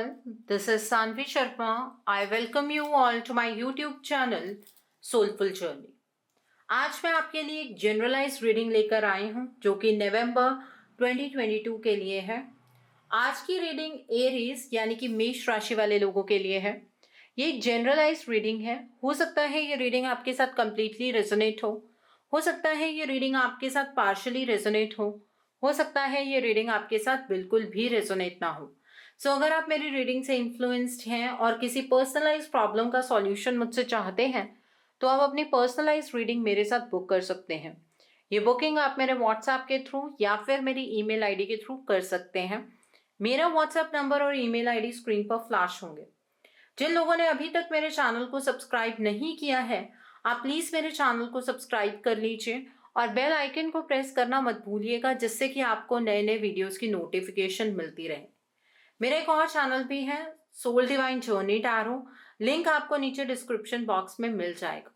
all, this is Sanvi Sharma. I welcome you all to my YouTube channel Soulful Journey. आज मैं आपके लिए एक जनरलाइज रीडिंग लेकर आई हूँ जो कि नवंबर 2022 के लिए है। आज की रीडिंग एरीज यानी कि मेष राशि वाले लोगों के लिए है। ये एक जनरलाइज रीडिंग है। हो सकता है ये रीडिंग आपके साथ कंप्लीटली रेजोनेट हो सकता है ये रीडिंग आपके साथ पार्शली रेजोनेट हो सकता है ये रीडिंग आपके साथ बिल्कुल भी रेजोनेट ना हो। सो अगर आप मेरी रीडिंग से इन्फ्लुएंस्ड हैं और किसी पर्सनलाइज प्रॉब्लम का सॉल्यूशन मुझसे चाहते हैं तो आप अपनी पर्सनलाइज रीडिंग मेरे साथ बुक कर सकते हैं। ये बुकिंग आप मेरे व्हाट्सएप के थ्रू या फिर मेरी ईमेल आईडी के थ्रू कर सकते हैं। मेरा व्हाट्सएप नंबर और ईमेल आईडी स्क्रीन पर फ्लैश होंगे। जिन लोगों ने अभी तक मेरे चैनल को सब्सक्राइब नहीं किया है, आप प्लीज़ मेरे चैनल को सब्सक्राइब कर लीजिए और बेल आइकन को प्रेस करना मत भूलिएगा, जिससे कि आपको नए नए वीडियोस की नोटिफिकेशन मिलती रहे। मेरा एक और चैनल भी है, Soul Divine Journey Tarot. Link आपको नीचे डिस्क्रिप्शन बॉक्स में मिल जाएगा।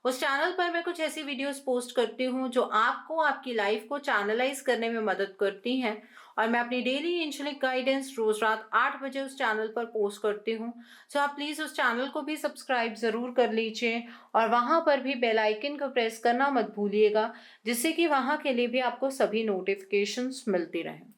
उस चैनल पर मैं कुछ ऐसी वीडियोस पोस्ट करती हूँ जो आपको आपकी लाइफ को चैनलाइज करने में मदद करती हैं और मैं अपनी डेली एंजेलिक गाइडेंस रोज रात 8 बजे उस चैनल पर पोस्ट करती हूँ। सो आप प्लीज़ उस चैनल को भी सब्सक्राइब ज़रूर कर लीजिए और वहाँ पर भी बेल आइकन को प्रेस करना मत भूलिएगा, जिससे कि वहाँ के लिए भी आपको सभी नोटिफिकेशंस मिलती रहें।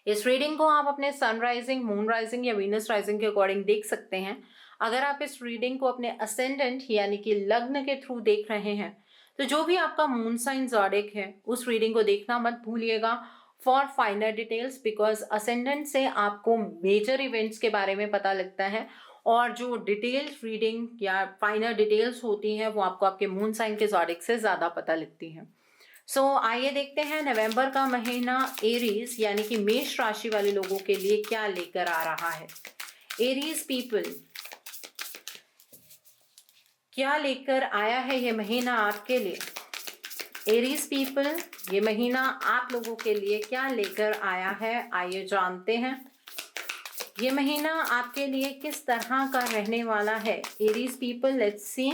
इस रीडिंग को आप अपने सन राइजिंग, मून राइजिंग या वीनस राइजिंग के अकॉर्डिंग देख सकते हैं। अगर आप इस रीडिंग को अपने असेंडेंट यानी कि लग्न के थ्रू देख रहे हैं तो जो भी आपका मून साइन ज़ोडिएक है उस रीडिंग को देखना मत भूलिएगा for final details, because ascendant से आपको मेजर इवेंट्स के बारे में पता लगता है और जो डिटेल्स रीडिंग या फाइनल डिटेल्स होती हैं वो आपको आपके मून साइन के ज़ोडिएक से ज़्यादा पता लगती हैं। आइए देखते हैं नवंबर का महीना एरीज यानी कि मेष राशि वाले लोगों के लिए क्या लेकर आ रहा है। एरीज पीपल, क्या लेकर आया है ये महीना आपके लिए। एरीज पीपल, ये महीना आप लोगों के लिए क्या लेकर आया है, आइए जानते हैं। ये महीना आपके लिए किस तरह का रहने वाला है। Aries people, let's see.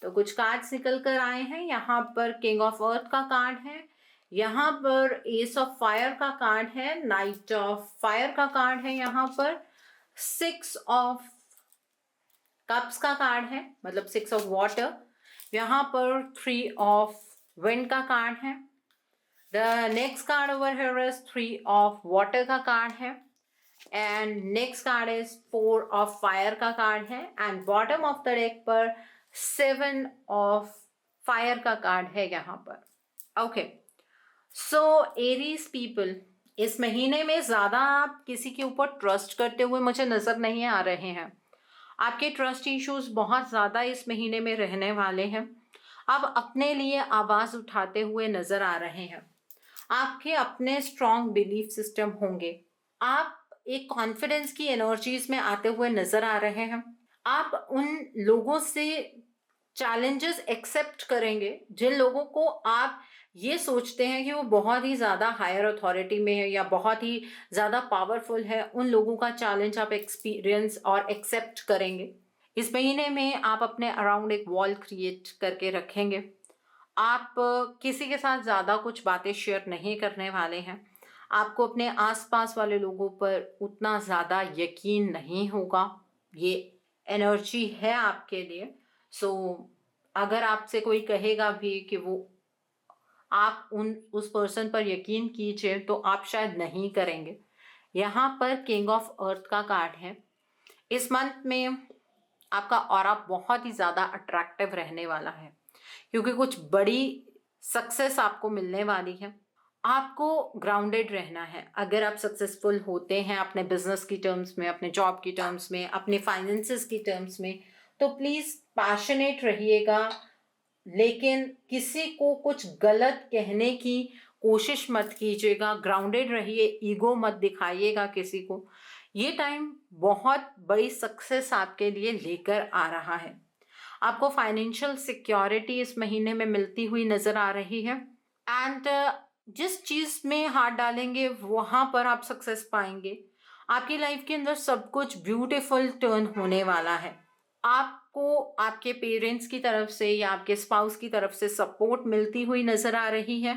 तो कुछ कार्ड्स निकल कर आए हैं। यहाँ पर किंग ऑफ अर्थ का कार्ड है, यहाँ पर एस ऑफ फायर का कार्ड है, नाइट ऑफ फायर का कार्ड है, यहाँ पर 6 ऑफ कप्स का कार्ड है, मतलब 6 ऑफ वाटर। यहाँ पर 3 ऑफ विंड का कार्ड है। The next card over here is 3 of water का कार्ड है and next card is 4 of fire का कार्ड है and bottom of the deck पर 7 ऑफ फायर का कार्ड है यहाँ पर। ओके, सो एरीज पीपल, इस महीने में ज़्यादा आप किसी के ऊपर ट्रस्ट करते हुए मुझे नज़र नहीं आ रहे हैं। आपके ट्रस्ट इश्यूज बहुत ज़्यादा इस महीने में रहने वाले हैं। आप अपने लिए आवाज़ उठाते हुए नज़र आ रहे हैं। आपके अपने स्ट्रॉन्ग बिलीफ सिस्टम होंगे। आप एक कॉन्फिडेंस की एनर्जीज में आते हुए नज़र आ रहे हैं। आप उन लोगों से चैलेंजेस एक्सेप्ट करेंगे जिन लोगों को आप ये सोचते हैं कि वो बहुत ही ज़्यादा हायर अथॉरिटी में है या बहुत ही ज़्यादा पावरफुल है। उन लोगों का चैलेंज आप एक्सपीरियंस और एक्सेप्ट करेंगे। इस महीने में आप अपने अराउंड एक वॉल क्रिएट करके रखेंगे। आप किसी के साथ ज़्यादा कुछ बातें शेयर नहीं करने वाले हैं। आपको अपने आसपास वाले लोगों पर उतना ज़्यादा यकीन नहीं होगा। ये एनर्जी है आपके लिए। अगर आपसे कोई कहेगा भी कि वो आप उस पर्सन पर यकीन कीजिए तो आप शायद नहीं करेंगे। यहाँ पर किंग ऑफ अर्थ का कार्ड है। इस मंथ में आपका ऑरा बहुत ही ज़्यादा अट्रैक्टिव रहने वाला है क्योंकि कुछ बड़ी सक्सेस आपको मिलने वाली है। आपको ग्राउंडेड रहना है। अगर आप सक्सेसफुल होते हैं अपने बिजनेस की टर्म्स में, अपने जॉब की टर्म्स में, अपने फाइनेंसेस की टर्म्स में, तो प्लीज़ पैशनेट रहिएगा, लेकिन किसी को कुछ गलत कहने की कोशिश मत कीजिएगा। ग्राउंडेड रहिए, ईगो मत दिखाइएगा किसी को। ये टाइम बहुत बड़ी सक्सेस आपके लिए लेकर आ रहा है। आपको फाइनेंशियल सिक्योरिटी इस महीने में मिलती हुई नज़र आ रही है एंड जिस चीज़ में हाथ डालेंगे वहाँ पर आप सक्सेस पाएंगे। आपकी लाइफ के अंदर सब कुछ ब्यूटीफुल टर्न होने वाला है। आपको आपके पेरेंट्स की तरफ से या आपके स्पाउस की तरफ से सपोर्ट मिलती हुई नज़र आ रही है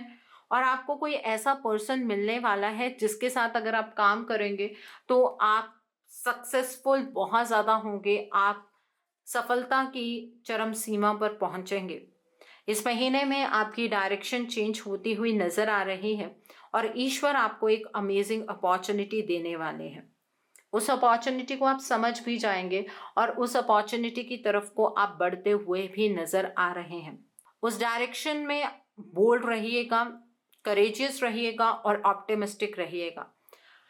और आपको कोई ऐसा पर्सन मिलने वाला है जिसके साथ अगर आप काम करेंगे तो आप सक्सेसफुल बहुत ज़्यादा होंगे, आप सफलता की चरम सीमा पर पहुंचेंगे। इस महीने में आपकी डायरेक्शन चेंज होती हुई नजर आ रही है और ईश्वर आपको एक अमेजिंग अपॉर्चुनिटी देने वाले हैं। उस अपॉर्चुनिटी को आप समझ भी जाएंगे और उस अपॉर्चुनिटी की तरफ को आप बढ़ते हुए भी नजर आ रहे हैं। उस डायरेक्शन में बोल्ड रहिएगा, करेजियस रहिएगा और ऑप्टिमिस्टिक रहिएगा।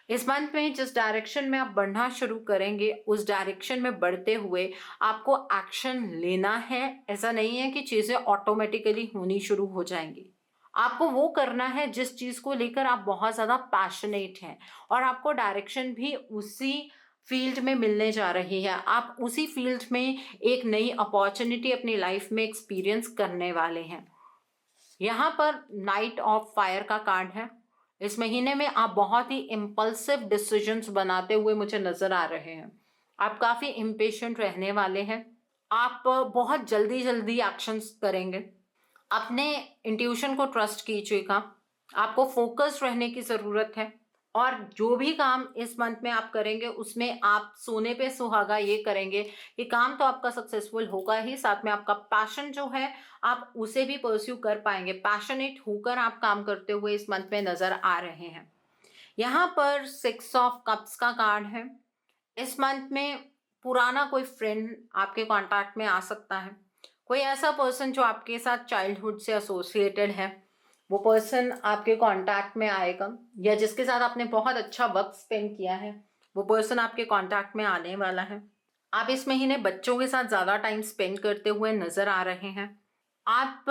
इस मंथ में जिस डायरेक्शन में आप बढ़ना शुरू करेंगे उस डायरेक्शन में बढ़ते हुए आपको एक्शन लेना है। ऐसा नहीं है कि चीज़ें ऑटोमेटिकली होनी शुरू हो जाएंगी। आपको वो करना है जिस चीज़ को लेकर आप बहुत ज़्यादा पैशनेट हैं और आपको डायरेक्शन भी उसी फील्ड में मिलने जा रही है। आप उसी फील्ड में एक नई अपॉर्चुनिटी अपनी लाइफ में एक्सपीरियंस करने वाले हैं। यहाँ पर नाइट ऑफ फायर का कार्ड है। इस महीने में आप बहुत ही इम्पल्सिव डिसीजंस बनाते हुए मुझे नजर आ रहे हैं। आप काफ़ी इम्पेशेंट रहने वाले हैं। आप बहुत जल्दी जल्दी एक्शंस करेंगे। अपने इंट्यूशन को ट्रस्ट कीजिएगा। आपको फोकस रहने की ज़रूरत है और जो भी काम इस मंथ में आप करेंगे उसमें आप सोने पे सुहागा ये करेंगे कि काम तो आपका सक्सेसफुल होगा ही, साथ में आपका पैशन जो है आप उसे भी परस्यू कर पाएंगे। पैशनेट होकर आप काम करते हुए इस मंथ में नज़र आ रहे हैं। यहाँ पर 6 ऑफ कप्स का कार्ड है। इस मंथ में पुराना कोई फ्रेंड आपके कांटेक्ट में आ सकता है। कोई ऐसा पर्सन जो आपके साथ चाइल्डहुड से एसोसिएटेड है, वो पर्सन आपके कांटेक्ट में आएगा, या जिसके साथ आपने बहुत अच्छा वक्त स्पेंड किया है वो पर्सन आपके कांटेक्ट में आने वाला है। आप इस महीने बच्चों के साथ ज़्यादा टाइम स्पेंड करते हुए नज़र आ रहे हैं। आप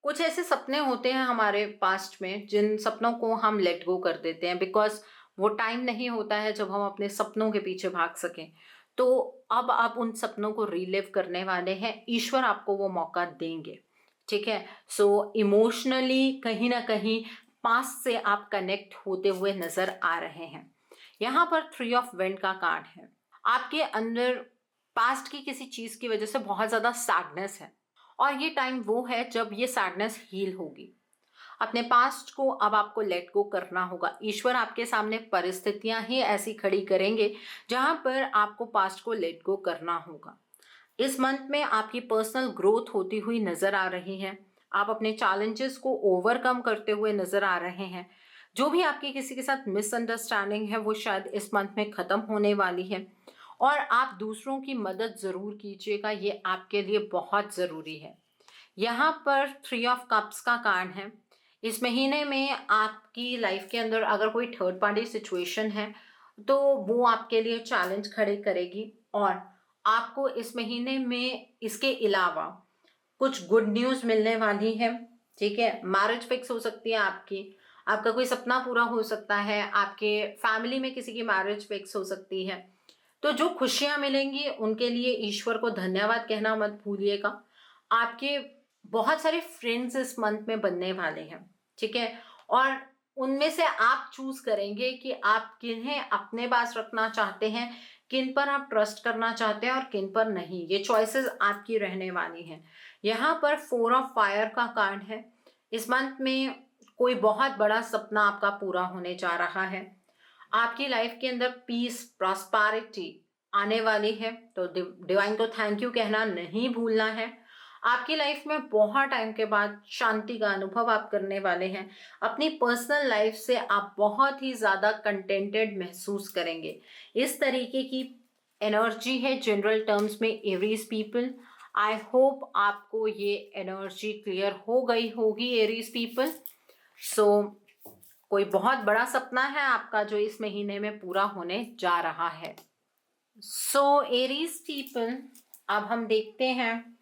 कुछ ऐसे सपने होते हैं हमारे पास्ट में जिन सपनों को हम लेट गो कर देते हैं बिकॉज वो टाइम नहीं होता है जब हम अपने सपनों के पीछे भाग सकें। तो अब आप उन सपनों को रिलिव करने वाले हैं। ईश्वर आपको वो मौका देंगे, ठीक है। सो इमोशनली कहीं ना कहीं पास्ट से आप कनेक्ट होते हुए नजर आ रहे हैं। यहाँ पर 3 ऑफ विंड का कार्ड है। आपके अंदर पास्ट की किसी चीज़ की वजह से बहुत ज़्यादा सैडनेस है और ये टाइम वो है जब ये सैडनेस हील होगी। अपने पास्ट को अब आपको लेट गो करना होगा। ईश्वर आपके सामने परिस्थितियां ही ऐसी खड़ी करेंगे जहां पर आपको पास्ट को लेट गो करना होगा। इस मंथ में आपकी पर्सनल ग्रोथ होती हुई नजर आ रही है। आप अपने चैलेंजेस को ओवरकम करते हुए नजर आ रहे हैं। जो भी आपकी किसी के साथ मिसअंडरस्टैंडिंग है वो शायद इस मंथ में ख़त्म होने वाली है और आप दूसरों की मदद ज़रूर कीजिएगा, ये आपके लिए बहुत ज़रूरी है। यहाँ पर 3 ऑफ कप्स का कार्ड है। इस महीने में आपकी लाइफ के अंदर अगर कोई थर्ड पार्टी सिचुएशन है तो वो आपके लिए चैलेंज खड़े करेगी और आपको इस महीने में इसके अलावा कुछ गुड न्यूज़ मिलने वाली है, ठीक है। मैरिज फिक्स हो सकती है आपकी, आपका कोई सपना पूरा हो सकता है, आपके फैमिली में किसी की मैरिज फिक्स हो सकती है। तो जो खुशियाँ मिलेंगी उनके लिए ईश्वर को धन्यवाद कहना मत भूलिएगा। आपके बहुत सारे फ्रेंड्स इस मंथ में बनने वाले हैं, ठीक है। और उनमें से आप चूज करेंगे कि आप किन्हें अपने पास रखना चाहते हैं, किन पर आप ट्रस्ट करना चाहते हैं और किन पर नहीं। ये चॉइसेस आपकी रहने वाली हैं। यहाँ पर 4 ऑफ फायर का कार्ड है। इस मंथ में कोई बहुत बड़ा सपना आपका पूरा होने जा रहा है। आपकी लाइफ के अंदर पीस, प्रॉस्पेरिटी आने वाली है। तो डिवाइन को थैंक यू कहना नहीं भूलना है। आपकी लाइफ में बहुत टाइम के बाद शांति का अनुभव आप करने वाले हैं। अपनी पर्सनल लाइफ से आप बहुत ही ज़्यादा कंटेंटेड महसूस करेंगे। इस तरीके की एनर्जी है जनरल टर्म्स में एरीज पीपल। आई होप आपको ये एनर्जी क्लियर हो गई होगी एरीज पीपल। सो कोई बहुत बड़ा सपना है आपका जो इस महीने में पूरा होने जा रहा है। सो एरीज पीपल, अब हम देखते हैं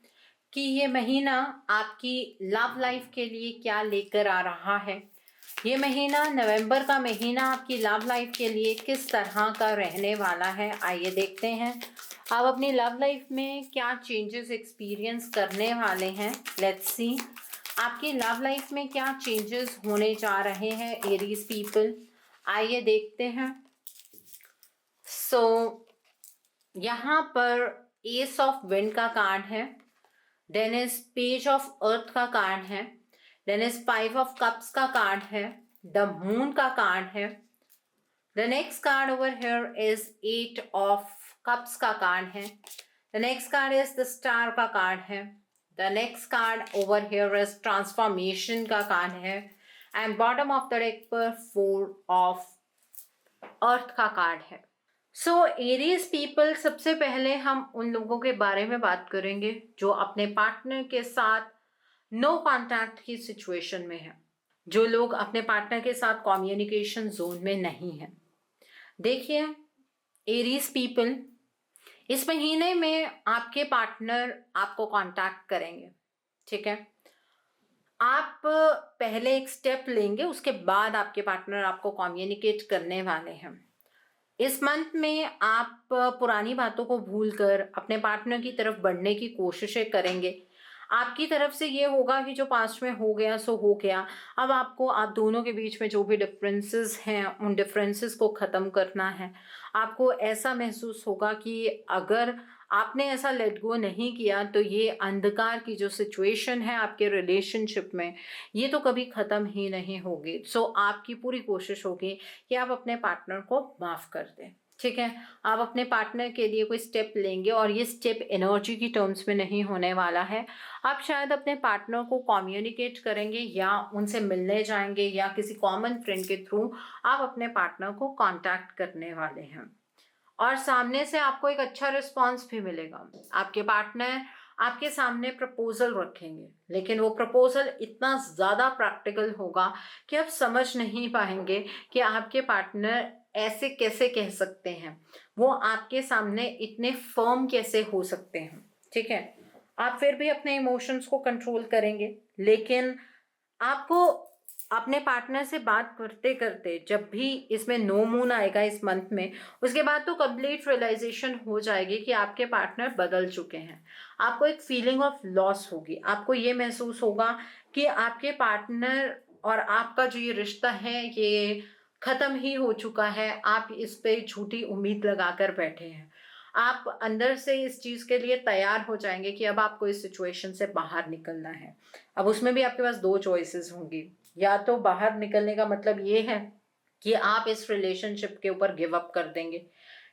कि ये महीना आपकी लव लाइफ के लिए क्या लेकर आ रहा है। ये महीना, नवंबर का महीना, आपकी लव लाइफ के लिए किस तरह का रहने वाला है। आइए देखते हैं आप अपनी लव लाइफ में क्या चेंजेस एक्सपीरियंस करने वाले हैं। लेट्स सी आपकी लव लाइफ में क्या चेंजेस होने जा रहे हैं एरीज पीपल। आइए देखते हैं। सो यहाँ पर एस ऑफ विंड का कार्ड है। Then is page of earth का कार्ड है। देन इज 5 ऑफ कप्स का कार्ड है, द मून का कार्ड है। The next card over here is 8 of cups का कार्ड है। The next card is the star का कार्ड है। The next card over here is transformation का card है। And bottom of the deck पर 4 of earth का card है। सो Aries people, सबसे पहले हम उन लोगों के बारे में बात करेंगे जो अपने पार्टनर के साथ नो कॉन्टैक्ट की सिचुएशन में है, जो लोग अपने पार्टनर के साथ कम्युनिकेशन जोन में नहीं है। देखिए एरीज पीपल, इस महीने में आपके पार्टनर आपको कांटेक्ट करेंगे, ठीक है। आप पहले एक स्टेप लेंगे, उसके बाद आपके पार्टनर आपको कम्युनिकेट करने वाले हैं। इस मंथ में आप पुरानी बातों को भूलकर अपने पार्टनर की तरफ बढ़ने की कोशिशें करेंगे। आपकी तरफ से ये होगा कि जो पास्ट में हो गया सो हो गया, अब आपको आप दोनों के बीच में जो भी डिफरेंसेस हैं उन डिफरेंसेस को ख़त्म करना है। आपको ऐसा महसूस होगा कि अगर आपने ऐसा लेट गो नहीं किया तो ये अंधकार की जो सिचुएशन है आपके रिलेशनशिप में, ये तो कभी ख़त्म ही नहीं होगी। सो आपकी पूरी कोशिश होगी कि आप अपने पार्टनर को माफ़ कर दें, ठीक है। आप अपने पार्टनर के लिए कोई स्टेप लेंगे और ये स्टेप एनर्जी की टर्म्स में नहीं होने वाला है। आप शायद अपने पार्टनर को कम्युनिकेट करेंगे या उनसे मिलने जाएंगे या किसी कॉमन फ्रेंड के थ्रू आप अपने पार्टनर को कांटेक्ट करने वाले हैं और सामने से आपको एक अच्छा रिस्पांस भी मिलेगा। आपके पार्टनर आपके सामने प्रपोजल रखेंगे, लेकिन वो प्रपोजल इतना ज़्यादा प्रैक्टिकल होगा कि आप समझ नहीं पाएंगे कि आपके पार्टनर ऐसे कैसे कह सकते हैं, वो आपके सामने इतने फर्म कैसे हो सकते हैं, ठीक है। आप फिर भी अपने इमोशंस को कंट्रोल करेंगे, लेकिन आपको अपने पार्टनर से बात करते करते जब भी इसमें नो मून आएगा इस मंथ में, उसके बाद तो कंप्लीट रियलाइजेशन हो जाएगी कि आपके पार्टनर बदल चुके हैं। आपको एक फीलिंग ऑफ लॉस होगी, आपको ये महसूस होगा कि आपके पार्टनर और आपका जो ये रिश्ता है ये ख़त्म ही हो चुका है। आप इस पे झूठी उम्मीद लगाकर बैठे हैं। आप अंदर से इस चीज़ के लिए तैयार हो जाएंगे कि अब आपको इस सिचुएशन से बाहर निकलना है। अब उसमें भी आपके पास 2 चॉइसेस होंगी, या तो बाहर निकलने का मतलब ये है कि आप इस रिलेशनशिप के ऊपर गिव अप कर देंगे,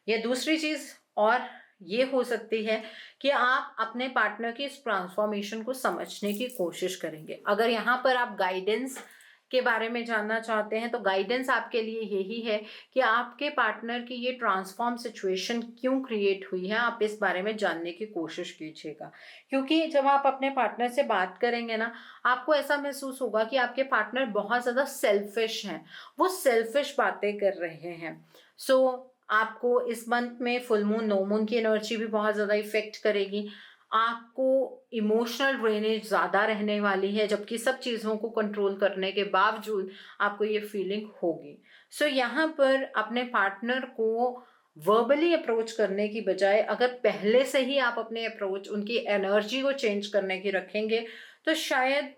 या दूसरी चीज़ और ये हो सकती है कि आप अपने पार्टनर की इस ट्रांसफॉर्मेशन को समझने की कोशिश करेंगे। अगर यहाँ पर आप गाइडेंस के बारे में जानना चाहते हैं तो गाइडेंस आपके लिए यही है कि आपके पार्टनर की ये ट्रांसफॉर्म सिचुएशन क्यों क्रिएट हुई है, आप इस बारे में जानने की कोशिश कीजिएगा। क्योंकि जब आप अपने पार्टनर से बात करेंगे ना, आपको ऐसा महसूस होगा कि आपके पार्टनर बहुत ज़्यादा सेल्फिश हैं, वो सेल्फिश बातें कर रहे हैं। सो आपको इस मंथ में फुल मून नो मून की एनर्जी भी बहुत ज़्यादा इफेक्ट करेगी। आपको इमोशनल ड्रेनेज ज़्यादा रहने वाली है, जबकि सब चीज़ों को कंट्रोल करने के बावजूद आपको ये फीलिंग होगी। सो यहाँ पर अपने पार्टनर को वर्बली अप्रोच करने की बजाय अगर पहले से ही आप अपने अप्रोच उनकी एनर्जी को चेंज करने की रखेंगे तो शायद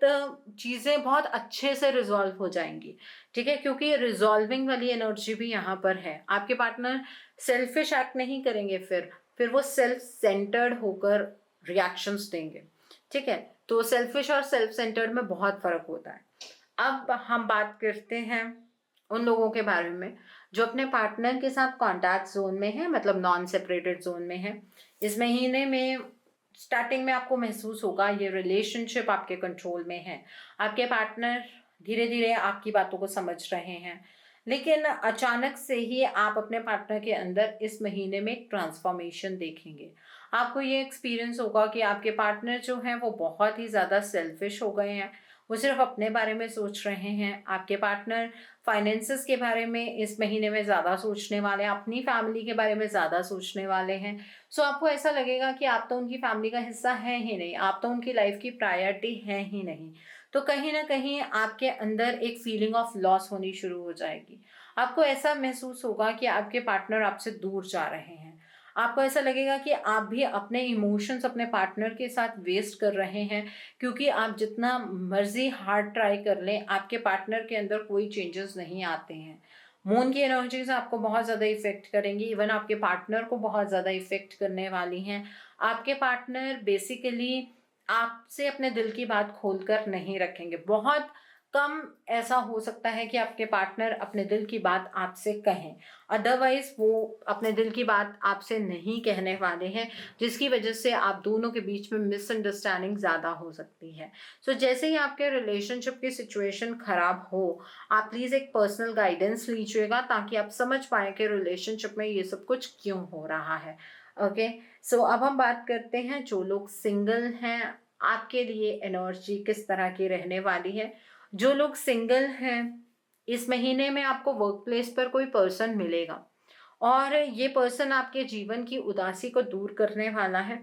चीज़ें बहुत अच्छे से रिजॉल्व हो जाएंगी, ठीक है। क्योंकि रिजॉल्विंग वाली एनर्जी भी यहाँ पर है। आपके पार्टनर सेल्फिश एक्ट नहीं करेंगे, फिर वो सेल्फ सेंटर्ड होकर रिएक्शंस देंगे, ठीक है। तो सेल्फिश और सेल्फ सेंटर्ड में बहुत फ़र्क होता है। अब हम बात करते हैं उन लोगों के बारे में जो अपने पार्टनर के साथ कॉन्टैक्ट जोन में है, मतलब नॉन सेपरेटेड जोन में है। इस महीने में स्टार्टिंग में आपको महसूस होगा ये रिलेशनशिप आपके कंट्रोल में है। आपके पार्टनर धीरे धीरे आपकी बातों को समझ रहे हैं, लेकिन अचानक से ही आप अपने पार्टनर के अंदर इस महीने में एक ट्रांसफॉर्मेशन देखेंगे। आपको ये एक्सपीरियंस होगा कि आपके पार्टनर जो हैं वो बहुत ही ज़्यादा सेल्फिश हो गए हैं, वो सिर्फ अपने बारे में सोच रहे हैं। आपके पार्टनर फाइनेंसेस के बारे में इस महीने में ज़्यादा सोचने वाले हैं, अपनी फैमिली के बारे में ज़्यादा सोचने वाले हैं। सो आपको ऐसा लगेगा कि आप तो उनकी फैमिली का हिस्सा हैं ही नहीं, आप तो उनकी लाइफ की प्रायोरिटी हैं ही नहीं। तो कहीं ना कहीं आपके अंदर एक फीलिंग ऑफ लॉस होनी शुरू हो जाएगी। आपको ऐसा महसूस होगा कि आपके पार्टनर आपसे दूर जा रहे हैं। आपको ऐसा लगेगा कि आप भी अपने इमोशंस अपने पार्टनर के साथ वेस्ट कर रहे हैं, क्योंकि आप जितना मर्जी हार्ड ट्राई कर लें आपके पार्टनर के अंदर कोई चेंजेस नहीं आते हैं। मून की एनर्जीज आपको बहुत ज़्यादा इफेक्ट करेंगी, इवन आपके पार्टनर को बहुत ज़्यादा इफेक्ट करने वाली हैं। आपके पार्टनर बेसिकली आपसे अपने दिल की बात खोलकर नहीं रखेंगे। बहुत कम ऐसा हो सकता है कि आपके पार्टनर अपने दिल की बात आपसे कहें, अदरवाइज वो अपने दिल की बात आपसे नहीं कहने वाले हैं, जिसकी वजह से आप दोनों के बीच में मिसअंडरस्टैंडिंग ज़्यादा हो सकती है। सो जैसे ही आपके रिलेशनशिप की सिचुएशन खराब हो, आप प्लीज़ एक पर्सनल गाइडेंस लीजिएगा ताकि आप समझ पाएँ कि रिलेशनशिप में ये सब कुछ क्यों हो रहा है। ओके, सो अब हम बात करते हैं जो लोग सिंगल हैं, आपके लिए एनर्जी किस तरह की रहने वाली है। जो लोग सिंगल हैं, इस महीने में आपको वर्क प्लेस पर कोई पर्सन मिलेगा और ये पर्सन आपके जीवन की उदासी को दूर करने वाला है।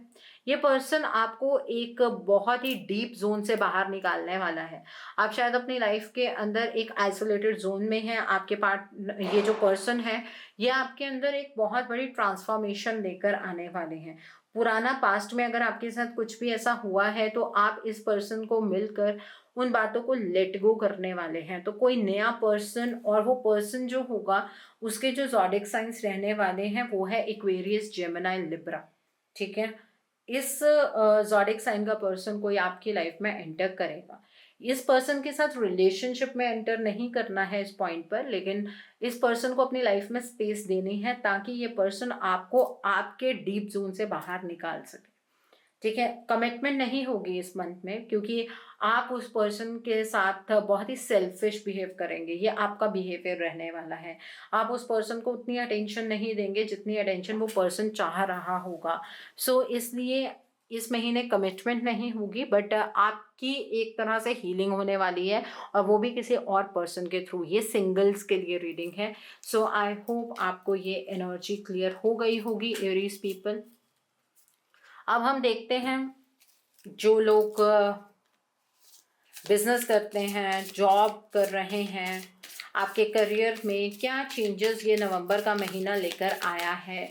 ये पर्सन आपको एक बहुत ही डीप ज़ोन से बाहर निकालने वाला है। आप शायद अपनी लाइफ के अंदर एक आइसोलेटेड ज़ोन में हैं, आपके पार्ट ये जो पर्सन है, ये आपके अंदर एक बहुत बड़ी ट्रांसफॉर्मेशन लेकर आने वाले हैं। पुराना पास्ट में अगर आपके साथ कुछ भी ऐसा हुआ है, तो आप इस पर्सन को मिलकर उन बातों को लेट गो करने वाले हैं। तो कोई नया पर्सन, और वो पर्सन जो होगा उसके जो ज़ोडिएक साइंस रहने वाले हैं वो है एक्वेरियस, जेमिनी, लिब्रा। ठीक है, इस ज़ोडिएक साइन का पर्सन कोई आपकी लाइफ में एंटर करेगा। इस पर्सन के साथ रिलेशनशिप में एंटर नहीं करना है इस पॉइंट पर, लेकिन इस पर्सन को अपनी लाइफ में स्पेस देनी है ताकि ये पर्सन आपको आपके डीप जोन से बाहर निकाल सके। ठीक है, कमिटमेंट नहीं होगी इस मंथ में, क्योंकि आप उस पर्सन के साथ बहुत ही सेल्फिश बिहेव करेंगे। ये आपका बिहेवियर रहने वाला है। आप उस पर्सन को उतनी अटेंशन नहीं देंगे जितनी अटेंशन वो पर्सन चाह रहा होगा। सो इसलिए इस महीने कमिटमेंट नहीं होगी, बट आपकी एक तरह से हीलिंग होने वाली है, और वो भी किसी और पर्सन के थ्रू। ये सिंगल्स के लिए रीडिंग है। सो आई होप आपको ये एनर्जी क्लियर हो गई होगी एरीज पीपल। अब हम देखते हैं जो लोग बिजनेस करते हैं, जॉब कर रहे हैं, आपके करियर में क्या चेंजेस ये नवंबर का महीना लेकर आया है।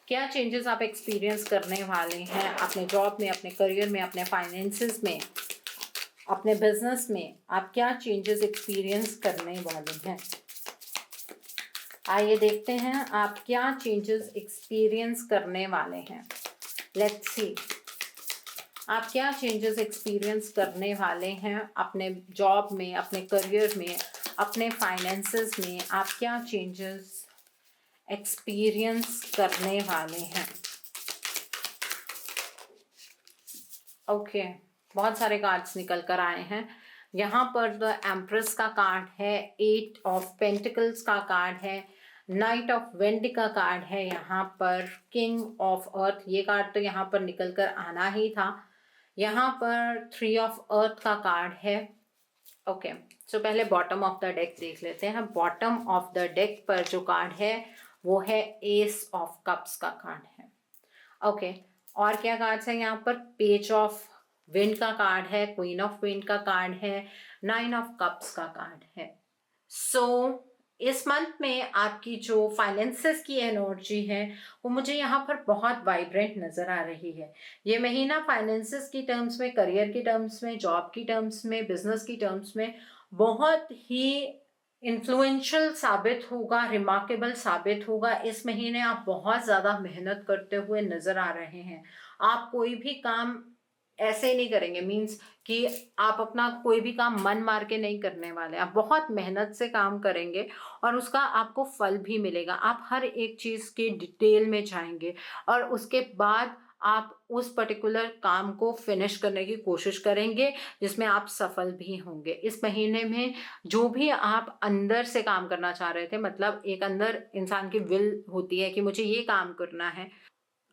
क्या चेंजेस आप एक्सपीरियंस करने वाले हैं अपने जॉब में, अपने करियर में, अपने फाइनेंसेस में, अपने बिजनेस में। आप क्या चेंजेस एक्सपीरियंस करने वाले हैं। आइए देखते हैं आप क्या चेंजेस एक्सपीरियंस करने वाले हैं। लेट्स सी आप क्या चेंजेस एक्सपीरियंस करने वाले हैं अपने जॉब में, अपने करियर में, अपने फाइनेंसेस में। आप क्या चेंजेस एक्सपीरियंस करने वाले हैं। ओके, बहुत सारे कार्ड्स निकल कर आए हैं। यहाँ पर द एम्प्रेस का कार्ड है, 8 ऑफ पेंटिकल्स का कार्ड है, नाइट ऑफ वेंड का कार्ड है, यहाँ पर किंग ऑफ अर्थ, ये कार्ड तो यहाँ पर निकल कर आना ही था। यहाँ पर 3 ऑफ अर्थ का कार्ड है। ओके, सो पहले बॉटम ऑफ द डेक देख लेते हैं। बॉटम ऑफ द डेक पर जो कार्ड है वो है एस ऑफ कप्स का कार्ड है। ओके, और क्या कार्ड्स है यहाँ पर, पेज ऑफ विंड का कार्ड है, क्वीन ऑफ विंड का कार्ड है, 9 ऑफ कप्स का कार्ड है। सो इस मंथ में आपकी जो फाइनेंसेस की एनर्जी है वो मुझे यहाँ पर बहुत वाइब्रेंट नज़र आ रही है। ये महीना फाइनेंसेस की टर्म्स में, करियर की टर्म्स में, जॉब की टर्म्स में, बिजनेस की टर्म्स में बहुत ही इन्फ्लुएंशियल साबित होगा, रिमार्केबल साबित होगा। इस महीने आप बहुत ज़्यादा मेहनत करते हुए नज़र आ रहे हैं। आप कोई भी काम ऐसे ही नहीं करेंगे, मीन्स कि आप अपना कोई भी काम मन मार के नहीं करने वाले। आप बहुत मेहनत से काम करेंगे और उसका आपको फल भी मिलेगा। आप हर एक चीज़ के डिटेल में जाएंगे और उसके बाद आप उस पर्टिकुलर काम को फिनिश करने की कोशिश करेंगे, जिसमें आप सफल भी होंगे। इस महीने में जो भी आप अंदर से काम करना चाह रहे थे, मतलब एक अंदर इंसान की विल होती है कि मुझे ये काम करना है,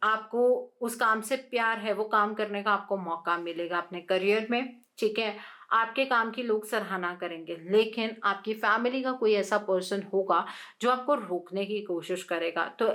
आपको उस काम से प्यार है, वो काम करने का आपको मौका मिलेगा अपने करियर में। ठीक है, आपके काम की लोग सराहना करेंगे, लेकिन आपकी फैमिली का कोई ऐसा पर्सन होगा जो आपको रोकने की कोशिश करेगा। तो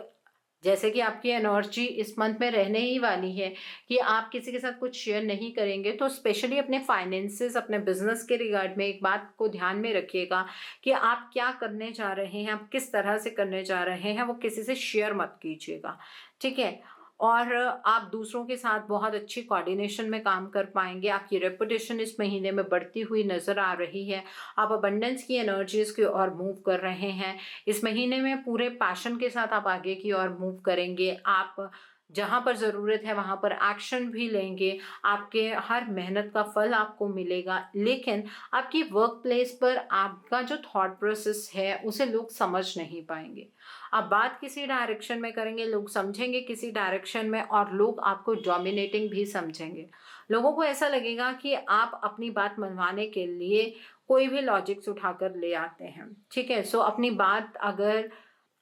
जैसे कि आपकी एनर्जी इस मंथ में रहने ही वाली है कि आप किसी के साथ कुछ शेयर नहीं करेंगे, तो स्पेशली अपने फाइनेंसेस, अपने बिजनेस के रिगार्ड में एक बात को ध्यान में रखिएगा कि आप क्या करने जा रहे हैं, आप किस तरह से करने जा रहे हैं, वो किसी से शेयर मत कीजिएगा। ठीक है, और आप दूसरों के साथ बहुत अच्छी कोऑर्डिनेशन में काम कर पाएंगे। आपकी रेपुटेशन इस महीने में बढ़ती हुई नज़र आ रही है। आप अबंडेंस की एनर्जीज की ओर मूव कर रहे हैं। इस महीने में पूरे पैशन के साथ आप आगे की ओर मूव करेंगे। आप जहाँ पर ज़रूरत है वहाँ पर एक्शन भी लेंगे, आपके हर मेहनत का फल आपको मिलेगा। लेकिन आपकी वर्क प्लेस पर आपका जो थॉट प्रोसेस है उसे लोग समझ नहीं पाएंगे। आप बात किसी डायरेक्शन में करेंगे, लोग समझेंगे किसी डायरेक्शन में, और लोग आपको डोमिनेटिंग भी समझेंगे। लोगों को ऐसा लगेगा कि आप अपनी बात मनवाने के लिए कोई भी लॉजिक्स उठाकर ले आते हैं। ठीक है, सो अपनी बात अगर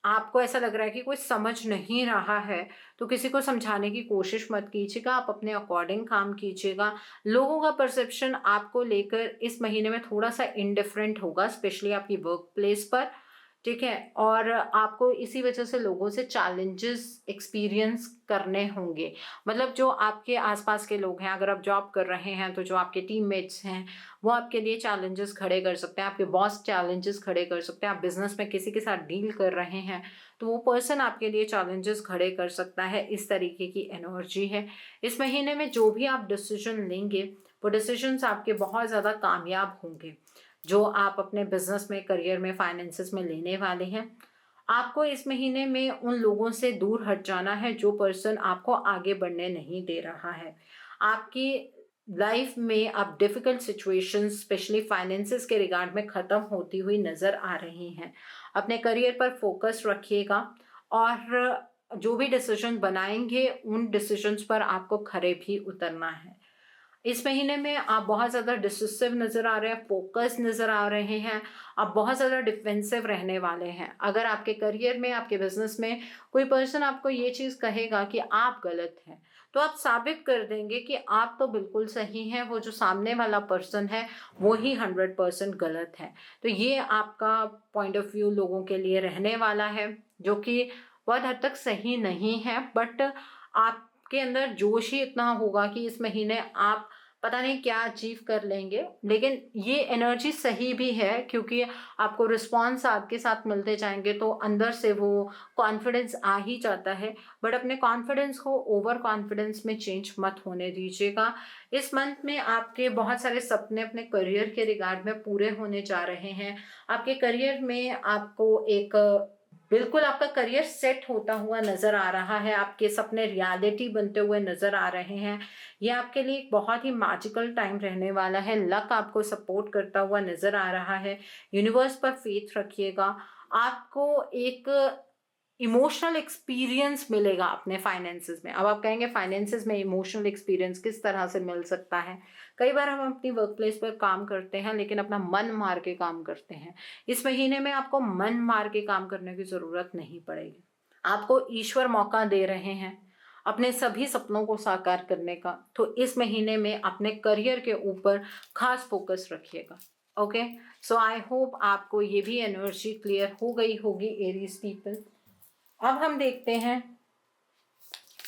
आपको ऐसा लग रहा है कि कोई समझ नहीं रहा है, तो किसी को समझाने की कोशिश मत कीजिएगा, आप अपने अकॉर्डिंग काम कीजिएगा। लोगों का परसेप्शन आपको लेकर इस महीने में थोड़ा सा इनडिफरेंट होगा, स्पेशली आपकी वर्क प्लेस पर। ठीक है, और आपको इसी वजह से लोगों से चैलेंजेस एक्सपीरियंस करने होंगे। मतलब जो आपके आसपास के लोग हैं, अगर आप जॉब कर रहे हैं तो जो आपके टीममेट्स हैं वो आपके लिए चैलेंजेस खड़े कर सकते हैं, आपके बॉस चैलेंजेस खड़े कर सकते हैं। आप बिजनेस में किसी के साथ डील कर रहे हैं तो वो पर्सन आपके लिए चैलेंजेस खड़े कर सकता है। इस तरीके की एनर्जी है। इस महीने में जो भी आप डिसीजन लेंगे वो डिसीजंस आपके बहुत ज़्यादा कामयाब होंगे, जो आप अपने बिजनेस में, करियर में, फाइनेंसेस में लेने वाले हैं। आपको इस महीने में उन लोगों से दूर हट जाना है जो पर्सन आपको आगे बढ़ने नहीं दे रहा है। आपकी लाइफ में अब डिफिकल्ट सिचुएशंस स्पेशली फाइनेंसेस के रिगार्ड में ख़त्म होती हुई नज़र आ रही हैं। अपने करियर पर फोकस रखिएगा, और जो भी डिसीजन बनाएंगे उन डिसीजंस पर आपको खरे भी उतरना है। इस महीने में आप बहुत ज़्यादा डिसिसिव नज़र आ रहे हैं, फोकस नज़र आ रहे हैं, आप बहुत ज़्यादा डिफेंसिव रहने वाले हैं। अगर आपके करियर में, आपके बिजनेस में कोई पर्सन आपको ये चीज़ कहेगा कि आप गलत हैं, तो आप साबित कर देंगे कि आप तो बिल्कुल सही हैं, वो जो सामने वाला पर्सन है वो ही 100% गलत है। तो ये आपका पॉइंट ऑफ व्यू लोगों के लिए रहने वाला है, जो कि बहुत हद तक सही नहीं है, बट आपके अंदर जोश ही इतना होगा कि इस महीने आप पता नहीं क्या अचीव कर लेंगे। लेकिन ये एनर्जी सही भी है, क्योंकि आपको रिस्पॉन्स आपके साथ मिलते जाएंगे तो अंदर से वो कॉन्फिडेंस आ ही जाता है। बट अपने कॉन्फिडेंस को ओवर कॉन्फिडेंस में चेंज मत होने दीजिएगा। इस मंथ में आपके बहुत सारे सपने अपने करियर के रिगार्ड में पूरे होने जा रहे हैं। आपके करियर में आपको एक बिल्कुल आपका करियर सेट होता हुआ नज़र आ रहा है, आपके सपने रियलिटी बनते हुए नज़र आ रहे हैं। ये आपके लिए एक बहुत ही मैजिकल टाइम रहने वाला है। लक आपको सपोर्ट करता हुआ नज़र आ रहा है। यूनिवर्स पर फेथ रखिएगा। आपको एक इमोशनल एक्सपीरियंस मिलेगा अपने फाइनेंसेस में। अब आप कहेंगे फाइनेंसेस में इमोशनल एक्सपीरियंस किस तरह से मिल सकता है? कई बार हम अपनी वर्क प्लेस पर काम करते हैं लेकिन अपना मन मार के काम करते हैं। इस महीने में आपको मन मार के काम करने की ज़रूरत नहीं पड़ेगी। आपको ईश्वर मौका दे रहे हैं अपने सभी सपनों को साकार करने का। तो इस महीने में अपने करियर के ऊपर खास फोकस रखिएगा। ओके, सो आई होप आपको ये भी एनर्जी क्लियर हो गई होगी एरीज पीपल। अब हम देखते हैं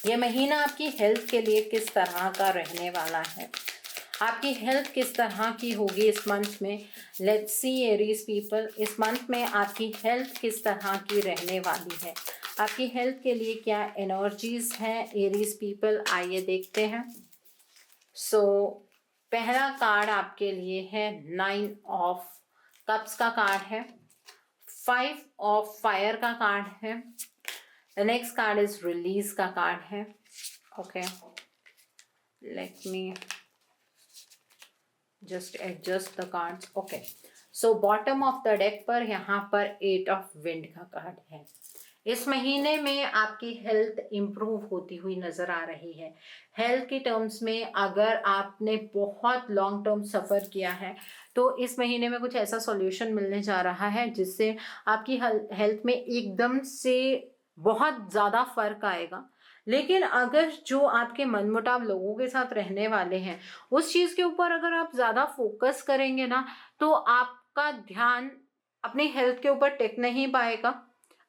ये महीना आपकी हेल्थ के लिए किस तरह का रहने वाला है। आपकी हेल्थ किस तरह की होगी इस मंथ में। लेट्स सी एरीज पीपल, इस मंथ में आपकी हेल्थ किस तरह की रहने वाली है। आपकी हेल्थ के लिए क्या एनर्जीज हैं एरीज पीपल, आइए देखते हैं। सो पहला कार्ड आपके लिए है 9 ऑफ कप्स का कार्ड है, 5 ऑफ फायर का कार्ड है। The next card is release का कार्ड है। Okay, let me just adjust the cards. Okay, so bottom of the deck पर यहाँ पर 8 of wind का कार्ड है। इस महीने में आपकी हेल्थ इम्प्रूव होती हुई नज़र आ रही है। हेल्थ के टर्म्स में अगर आपने बहुत लॉन्ग टर्म सफ़र किया है तो इस महीने में कुछ ऐसा सॉल्यूशन मिलने जा रहा है जिससे आपकी हेल्थ में एकदम से बहुत ज़्यादा फ़र्क आएगा। लेकिन अगर जो आपके मनमुटाव लोगों के साथ रहने वाले हैं उस चीज़ के ऊपर अगर आप ज़्यादा फोकस करेंगे ना, तो आपका ध्यान अपनी हेल्थ के ऊपर टिक नहीं पाएगा।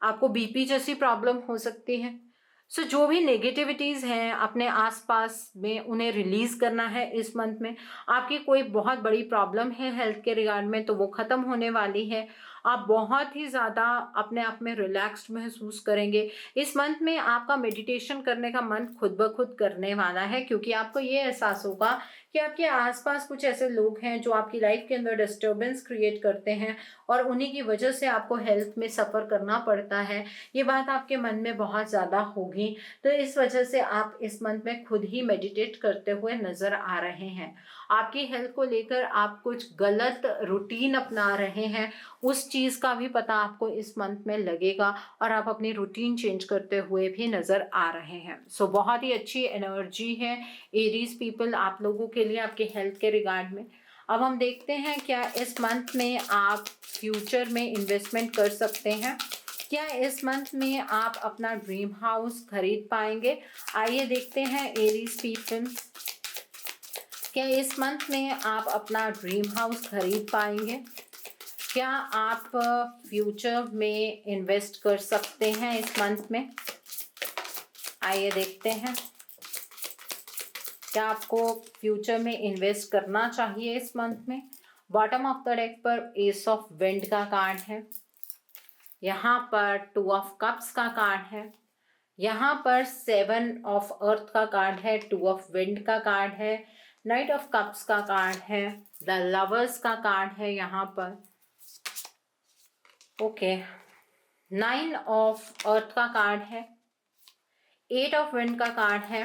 आपको बीपी जैसी प्रॉब्लम हो सकती है। सो जो भी नेगेटिविटीज़ हैं अपने आसपास में उन्हें रिलीज़ करना है इस मंथ में। आपकी कोई बहुत बड़ी प्रॉब्लम है हेल्थ के रिगार्ड में तो वो ख़त्म होने वाली है। आप बहुत ही ज़्यादा अपने आप में रिलैक्स्ड महसूस करेंगे। इस मंथ में आपका मेडिटेशन करने का मन खुद ब खुद करने वाला है, क्योंकि आपको ये एहसास होगा कि आपके आसपास कुछ ऐसे लोग हैं जो आपकी लाइफ के अंदर डिस्टर्बेंस क्रिएट करते हैं और उन्हीं की वजह से आपको हेल्थ में सफ़र करना पड़ता है। ये बात आपके मन में बहुत ज़्यादा होगी, तो इस वजह से आप इस मंथ में खुद ही मेडिटेट करते हुए नज़र आ रहे हैं। आपकी हेल्थ को लेकर आप कुछ गलत रूटीन अपना रहे हैं, उस चीज़ का भी पता आपको इस मंथ में लगेगा और आप अपनी रूटीन चेंज करते हुए भी नज़र आ रहे हैं। सो बहुत ही अच्छी एनर्जी है एरीज पीपल आप लोगों के लिए आपके हेल्थ के रिगार्ड में। अब हम देखते हैं क्या इस मंथ में आप फ्यूचर में इन्वेस्टमेंट कर सकते हैं। क्या इस मंथ में आप अपना ड्रीम हाउस खरीद पाएंगे। आइए देखते हैं एरीज पीपल, क्या इस मंथ में आप अपना ड्रीम हाउस खरीद पाएंगे। क्या आप फ्यूचर में इन्वेस्ट कर सकते हैं इस मंथ में। आइए देखते हैं क्या आपको फ्यूचर में इन्वेस्ट करना चाहिए इस मंथ में। बॉटम ऑफ द डेक पर एस ऑफ विंड का कार्ड है, यहाँ पर 2 ऑफ कप्स का कार्ड है, यहाँ पर 7 ऑफ अर्थ का कार्ड है, 2 ऑफ विंड का कार्ड है, नाइट ऑफ कप्स का कार्ड है, द लवर्स का कार्ड है यहाँ पर। ओके 9 ऑफ अर्थ का कार्ड है, 8 ऑफ विंड का कार्ड है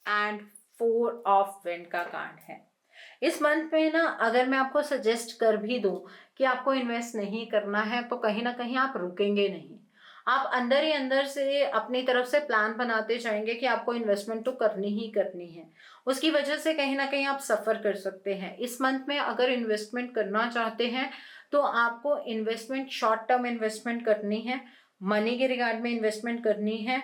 एंड 4 ऑफ विंड का कार्ड है। इस मंथ में ना अगर मैं आपको सजेस्ट कर भी दूं कि आपको इन्वेस्ट नहीं करना है, तो कहीं ना कहीं आप रुकेंगे नहीं। आप अंदर ही अंदर से अपनी तरफ से प्लान बनाते जाएंगे कि आपको इन्वेस्टमेंट तो करनी ही करनी है। उसकी वजह से कहीं ना कहीं आप सफ़र कर सकते हैं। इस मंथ में अगर इन्वेस्टमेंट करना चाहते हैं तो आपको इन्वेस्टमेंट शॉर्ट टर्म इन्वेस्टमेंट करनी है, मनी के रिगार्ड में इन्वेस्टमेंट करनी है।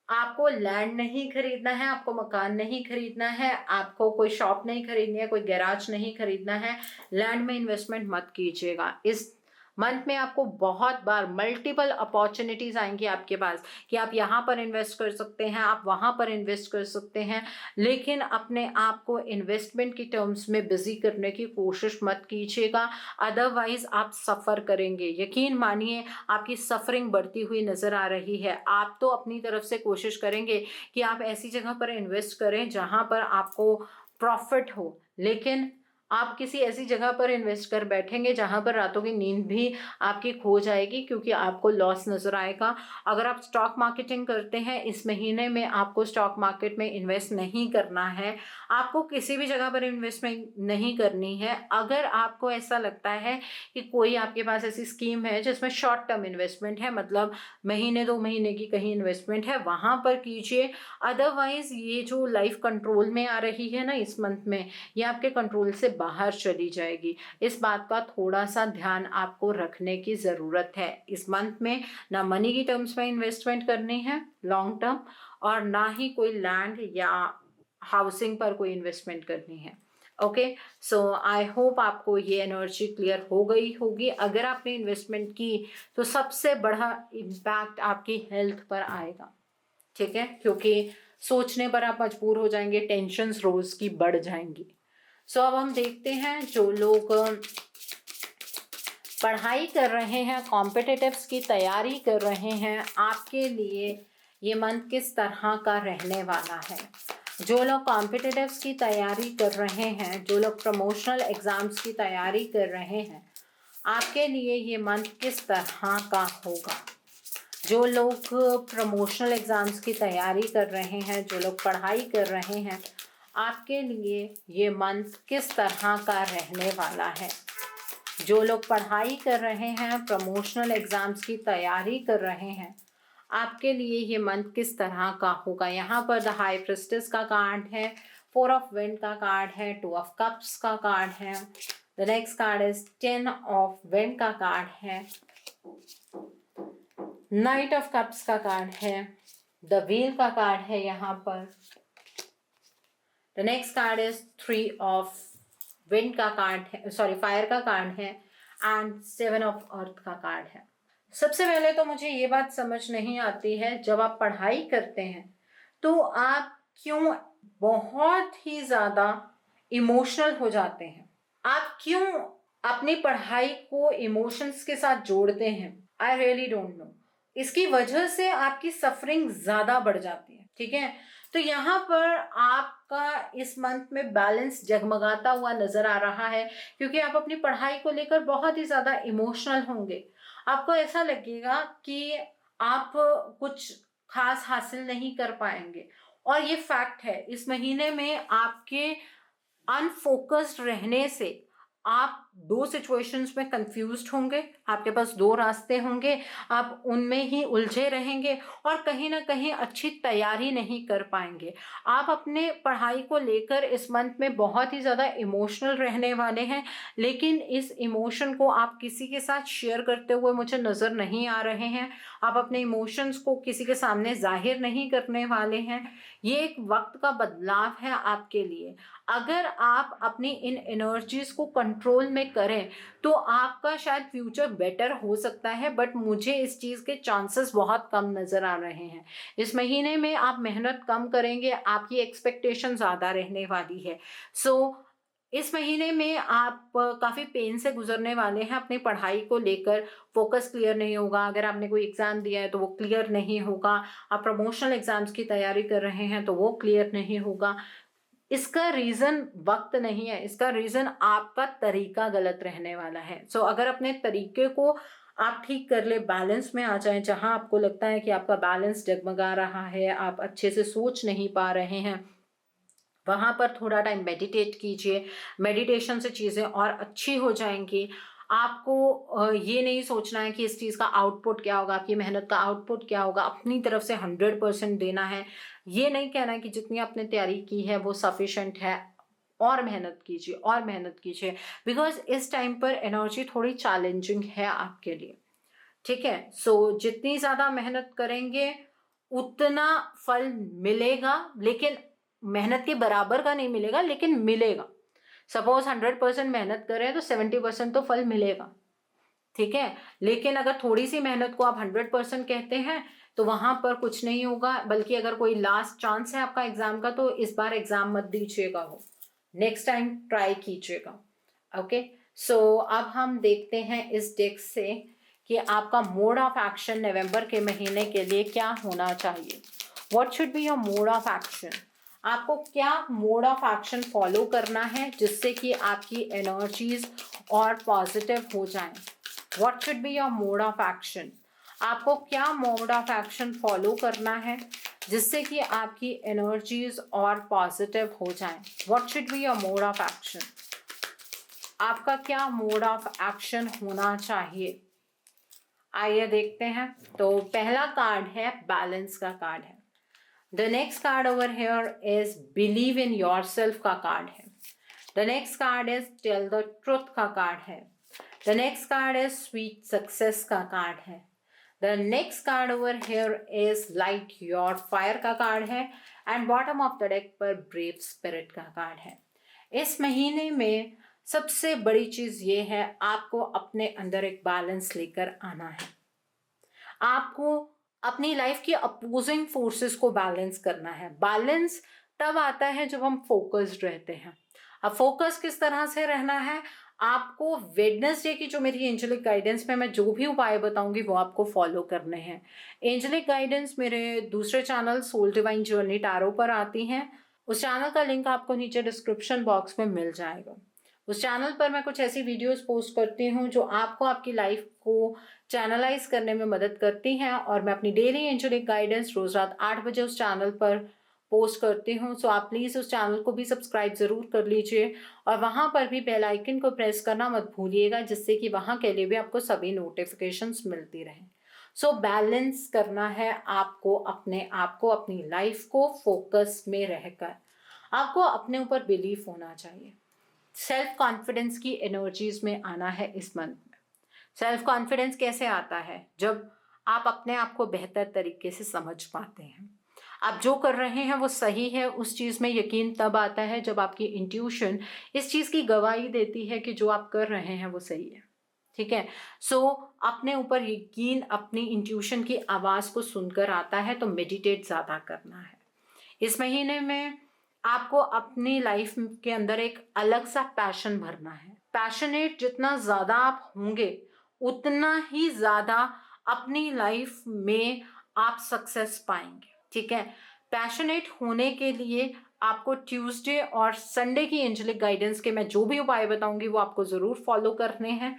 आपको लैंड नहीं खरीदना है, आपको मकान नहीं खरीदना है, आपको कोई शॉप नहीं खरीदनी है, कोई गैराज नहीं खरीदना है। लैंड में इन्वेस्टमेंट मत कीजिएगा। इस मंथ में आपको बहुत बार मल्टीपल अपॉर्चुनिटीज आएंगी आपके पास कि आप यहाँ पर इन्वेस्ट कर सकते हैं, आप वहाँ पर इन्वेस्ट कर सकते हैं, लेकिन अपने आप को इन्वेस्टमेंट की टर्म्स में बिजी करने की कोशिश मत कीजिएगा, अदरवाइज आप सफ़र करेंगे। यकीन मानिए आपकी सफरिंग बढ़ती हुई नज़र आ रही है। आप तो अपनी तरफ से कोशिश करेंगे कि आप ऐसी जगह पर इन्वेस्ट करें जहाँ पर आपको प्रॉफिट हो, लेकिन आप किसी ऐसी जगह पर इन्वेस्ट कर बैठेंगे जहां पर रातों की नींद भी आपकी खो जाएगी, क्योंकि आपको लॉस नज़र आएगा। अगर आप स्टॉक मार्केटिंग करते हैं, इस महीने में आपको स्टॉक मार्केट में इन्वेस्ट नहीं करना है, आपको किसी भी जगह पर इन्वेस्टमेंट नहीं करनी है। अगर आपको ऐसा लगता है कि कोई आपके पास ऐसी स्कीम है जिसमें शॉर्ट टर्म इन्वेस्टमेंट है, मतलब महीने 2 महीने की कहीं इन्वेस्टमेंट है, वहाँ पर कीजिए। अदरवाइज़ ये जो लाइफ कंट्रोल में आ रही है ना इस मंथ में, ये आपके कंट्रोल से बाहर चली जाएगी। इस बात का थोड़ा सा ध्यान आपको रखने की ज़रूरत है। इस मंथ में ना मनी की टर्म्स में इन्वेस्टमेंट करनी है लॉन्ग टर्म, और ना ही कोई लैंड या हाउसिंग पर कोई इन्वेस्टमेंट करनी है। ओके, सो आई होप आपको ये एनर्जी क्लियर हो गई होगी। अगर आपने इन्वेस्टमेंट की तो सबसे बड़ा इम्पैक्ट आपकी हेल्थ पर आएगा, ठीक है, क्योंकि सोचने पर आप मजबूर हो जाएंगे, टेंशन्स रोज की बढ़ जाएंगी। सो अब हम देखते हैं जो लोग पढ़ाई कर रहे हैं, कॉम्पिटिटिव्स की तैयारी कर रहे हैं, आपके लिए ये मंथ किस तरह का रहने वाला है। जो लोग कॉम्पिटिटिव्स की तैयारी कर रहे हैं, जो लोग प्रमोशनल एग्ज़ाम्स की तैयारी कर रहे हैं, आपके लिए ये मंथ किस तरह का होगा। जो लोग प्रमोशनल एग्ज़ाम्स की तैयारी कर रहे हैं, जो लोग पढ़ाई कर रहे हैं, आपके लिए ये मंथ किस तरह का रहने वाला है। जो लोग पढ़ाई कर रहे हैं, प्रमोशनल एग्ज़ाम्स की तैयारी कर रहे हैं, आपके लिए ये मंथ किस तरह का होगा। यहाँ पर द हाई प्रिस्टेस का कार्ड है, 4 ऑफ विंड का कार्ड है, 2 ऑफ कप्स का कार्ड है, the next card is 10 of wind का कार्ड है, नाइट ऑफ कप्स का कार्ड है, द व्हील का कार्ड है यहाँ पर, the next card is 3 of wind का कार्ड है, सॉरी फायर का कार्ड है, एंड 7 ऑफ अर्थ का कार्ड है। सबसे पहले तो मुझे ये बात समझ नहीं आती है, जब आप पढ़ाई करते हैं तो आप क्यों बहुत ही ज़्यादा इमोशनल हो जाते हैं। आप क्यों अपनी पढ़ाई को इमोशंस के साथ जोड़ते हैं, आई रियली डोंट नो, इसकी वजह से आपकी सफरिंग ज्यादा बढ़ जाती है। ठीक है, तो यहाँ पर आपका इस मंथ में बैलेंस जगमगाता हुआ नजर आ रहा है, क्योंकि आप अपनी पढ़ाई को लेकर बहुत ही ज्यादा इमोशनल होंगे। आपको ऐसा लगेगा कि आप कुछ खास हासिल नहीं कर पाएंगे, और ये फैक्ट है। इस महीने में आपके अनफोकस्ड रहने से आप दो सिचुएशंस में कंफ्यूज्ड होंगे, आपके पास दो रास्ते होंगे, आप उनमें ही उलझे रहेंगे और कहीं ना कहीं अच्छी तैयारी नहीं कर पाएंगे। आप अपने पढ़ाई को लेकर इस मंथ में बहुत ही ज़्यादा इमोशनल रहने वाले हैं, लेकिन इस इमोशन को आप किसी के साथ शेयर करते हुए मुझे नज़र नहीं आ रहे हैं। आप अपने इमोशंस को किसी के सामने जाहिर नहीं करने वाले हैं। ये एक वक्त का बदलाव है आपके लिए। अगर आप अपनी इन एनर्जीज को कंट्रोल में करें तो आपका शायद फ्यूचर बेटर हो सकता है, बट मुझे इस चीज़ के चांसेस बहुत कम नज़र आ रहे हैं। इस महीने में आप मेहनत कम करेंगे, आपकी एक्सपेक्टेशन ज़्यादा रहने वाली है। सो इस महीने में आप काफ़ी पेन से गुजरने वाले हैं अपनी पढ़ाई को लेकर। फोकस क्लियर नहीं होगा, अगर आपने कोई एग्ज़ाम दिया है तो वो क्लियर नहीं होगा, आप प्रमोशनल एग्ज़ाम्स की तैयारी कर रहे हैं तो वो क्लियर नहीं होगा। इसका रीज़न वक्त नहीं है, इसका रीज़न आपका तरीका गलत रहने वाला है। सो अगर अपने तरीके को आप ठीक कर ले, बैलेंस में आ जाएं, जहां आपको लगता है कि आपका बैलेंस डगमगा रहा है, आप अच्छे से सोच नहीं पा रहे हैं, वहां पर थोड़ा टाइम मेडिटेट कीजिए। मेडिटेशन से चीज़ें और अच्छी हो जाएंगी। आपको ये नहीं सोचना है कि इस चीज़ का आउटपुट क्या होगा, आपकी मेहनत का आउटपुट क्या होगा, अपनी तरफ से 100% देना है। ये नहीं कहना है कि जितनी आपने तैयारी की है वो सफिशेंट है, और मेहनत कीजिए और मेहनत कीजिए, बिकॉज इस टाइम पर एनर्जी थोड़ी चैलेंजिंग है आपके लिए। ठीक है, सो जितनी ज़्यादा मेहनत करेंगे उतना फल मिलेगा, लेकिन मेहनत के बराबर का नहीं मिलेगा, लेकिन मिलेगा। सपोज 100% मेहनत करें तो 70% तो फल मिलेगा। ठीक है, लेकिन अगर थोड़ी सी मेहनत को आप 100% कहते हैं तो वहां पर कुछ नहीं होगा, बल्कि अगर कोई लास्ट चांस है आपका एग्जाम का तो इस बार एग्जाम मत दीजिएगा, हो नेक्स्ट टाइम ट्राई कीजिएगा। ओके, सो अब हम देखते हैं इस डेक से कि आपका मोड ऑफ एक्शन नवंबर के महीने के लिए क्या होना चाहिए। What should be your mode of action. आपको क्या मोड ऑफ एक्शन फॉलो करना है जिससे कि आपकी एनर्जीज और पॉजिटिव हो जाएं। What should be your mode of action. आपको क्या मोड ऑफ एक्शन फॉलो करना है जिससे कि आपकी एनर्जीज और पॉजिटिव हो जाएं। What should be your mode of action. आपका क्या मोड ऑफ एक्शन होना चाहिए। आइए देखते हैं। तो पहला कार्ड है बैलेंस का कार्ड है। The next card over here is believe in your self का कार्ड है। The next card is tell the truth का कार्ड है। The next card is sweet success का कार्ड है। The next card over here is light your fire का card है। And bottom of the deck पर brave spirit का card है। इस महीने में सबसे बड़ी चीज ये है, आपको अपने अंदर एक बैलेंस लेकर आना है। आपको अपनी लाइफ की अपोजिंग फोर्सेस को बैलेंस करना है। बैलेंस तब आता है जब हम फोकस्ड रहते हैं। अब फोकस किस तरह से रहना है, आपको वेडनेसडे की जो मेरी एंजेलिक गाइडेंस में मैं जो भी उपाय बताऊंगी वो आपको फॉलो करने हैं। एंजेलिक गाइडेंस मेरे दूसरे channel Soul Divine Journey Tarot पर आती हैं। उस चैनल का लिंक आपको नीचे डिस्क्रिप्शन बॉक्स में मिल जाएगा। उस चैनल पर मैं कुछ ऐसी वीडियोस पोस्ट करती हूँ जो आपको आपकी लाइफ को चैनलाइज करने में मदद करती हैं, और मैं अपनी डेली एंजेलिक गाइडेंस रोज रात 8 बजे उस चैनल पर पोस्ट करती हूँ। सो आप प्लीज़ उस चैनल को भी सब्सक्राइब ज़रूर कर लीजिए, और वहाँ पर भी बेल आइकन को प्रेस करना मत भूलिएगा, जिससे कि वहाँ के लिए भी आपको सभी नोटिफिकेशंस मिलती रहें। सो बैलेंस करना है आपको अपने आप को, अपनी लाइफ को फोकस में रहकर। आपको अपने ऊपर बिलीफ होना चाहिए। सेल्फ कॉन्फिडेंस की एनर्जीज में आना है इस मंथ में। सेल्फ कॉन्फिडेंस कैसे आता है, जब आप अपने आप को बेहतर तरीके से समझ पाते हैं, आप जो कर रहे हैं वो सही है। उस चीज़ में यकीन तब आता है जब आपकी इंट्यूशन इस चीज़ की गवाही देती है कि जो आप कर रहे हैं वो सही है। ठीक है, सो अपने ऊपर यकीन अपनी इंट्यूशन की आवाज़ को सुनकर आता है, तो मेडिटेट ज़्यादा करना है। इस महीने में आपको अपनी लाइफ के अंदर एक अलग सा पैशन भरना है। पैशनेट जितना ज़्यादा आप होंगे उतना ही ज़्यादा अपनी लाइफ में आप सक्सेस पाएंगे। ठीक है, पैशनेट होने के लिए आपको ट्यूसडे और संडे की एंजेलिक गाइडेंस के मैं जो भी उपाय बताऊंगी वो आपको ज़रूर फॉलो करने हैं।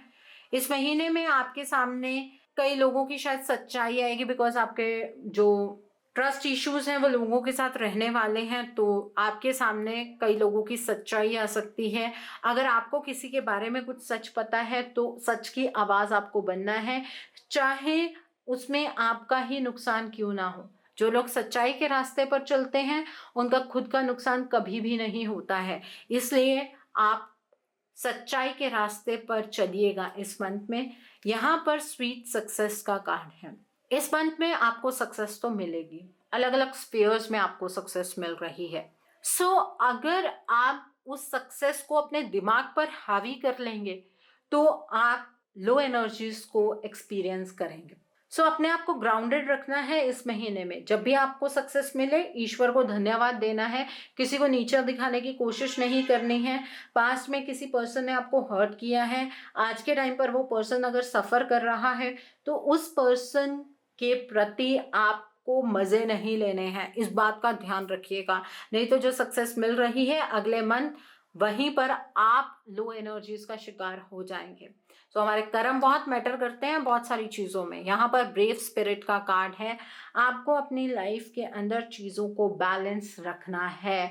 इस महीने में आपके सामने कई लोगों की शायद सच्चाई आएगी, बिकॉज आपके जो ट्रस्ट इश्यूज हैं वो लोगों के साथ रहने वाले हैं, तो आपके सामने कई लोगों की सच्चाई आ सकती है। अगर आपको किसी के बारे में कुछ सच पता है तो सच की आवाज़ आपको बनना है, चाहे उसमें आपका ही नुकसान क्यों ना हो। जो लोग सच्चाई के रास्ते पर चलते हैं उनका खुद का नुकसान कभी भी नहीं होता है, इसलिए आप सच्चाई के रास्ते पर चलिएगा इस मंथ में। यहाँ पर स्वीट सक्सेस का कार्ड है। इस मंथ में आपको सक्सेस तो मिलेगी, अलग अलग स्फीयर्स में आपको सक्सेस मिल रही है। अगर आप उस सक्सेस को अपने दिमाग पर हावी कर लेंगे तो आप लो एनर्जीज को एक्सपीरियंस करेंगे। अपने आप को ग्राउंडेड रखना है इस महीने में। जब भी आपको सक्सेस मिले ईश्वर को धन्यवाद देना है, किसी को नीचा दिखाने की कोशिश नहीं करनी है। पास्ट में किसी पर्सन ने आपको हर्ट किया है, आज के टाइम पर वो पर्सन अगर सफ़र कर रहा है तो उस पर्सन के प्रति आपको मज़े नहीं लेने हैं, इस बात का ध्यान रखिएगा। नहीं तो जो सक्सेस मिल रही है अगले मंथ वहीं पर आप लो एनर्जीज का शिकार हो जाएंगे। हमारे कर्म बहुत मैटर करते हैं बहुत सारी चीज़ों में। यहाँ पर ब्रेव स्पिरिट का कार्ड है। आपको अपनी लाइफ के अंदर चीज़ों को बैलेंस रखना है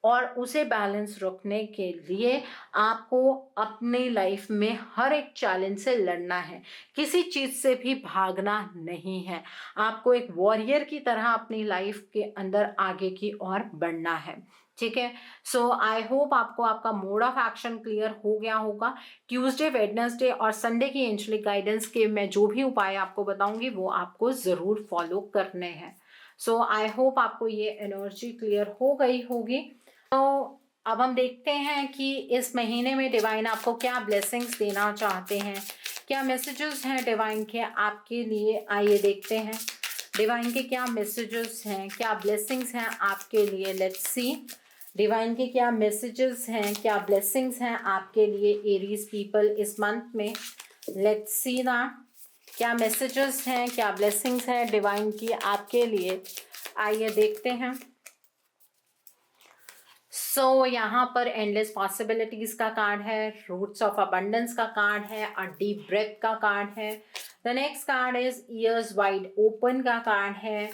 और उसे बैलेंस रखने के लिए आपको अपनी लाइफ में हर एक चैलेंज से लड़ना है, किसी चीज़ से भी भागना नहीं है। आपको एक वॉरियर की तरह अपनी लाइफ के अंदर आगे की ओर बढ़ना है। ठीक है, आई होप आपको आपका मोड ऑफ एक्शन क्लियर हो गया होगा। ट्यूसडे, वेडनेसडे और संडे की एंजेलिक गाइडेंस के मैं जो भी उपाय आपको बताऊंगी वो आपको ज़रूर फॉलो करने हैं। आई होप आपको ये एनर्जी क्लियर हो गई होगी। अब हम देखते हैं कि इस महीने में डिवाइन आपको क्या ब्लेसिंग्स देना चाहते हैं, क्या मैसेजेस हैं डिवाइन के आपके लिए। आइए देखते हैं डिवाइन के क्या मैसेजेस हैं, क्या ब्लेसिंग्स हैं आपके लिए। लेट्स सी डिवाइन के क्या मैसेजेस हैं, क्या ब्लेसिंग्स हैं आपके लिए एरीज पीपल इस मंथ में। लेट्स सी दैट क्या मैसेजेस हैं, क्या ब्लेसिंग्स हैं डिवाइन की आपके लिए। आइए देखते हैं। यहाँ पर एंडलेस पॉसिबिलिटीज का कार्ड है, रूट्स ऑफ अबंडेंस का कार्ड है और डीप ब्रेथ का कार्ड है। The next card is years wide open का कार्ड है।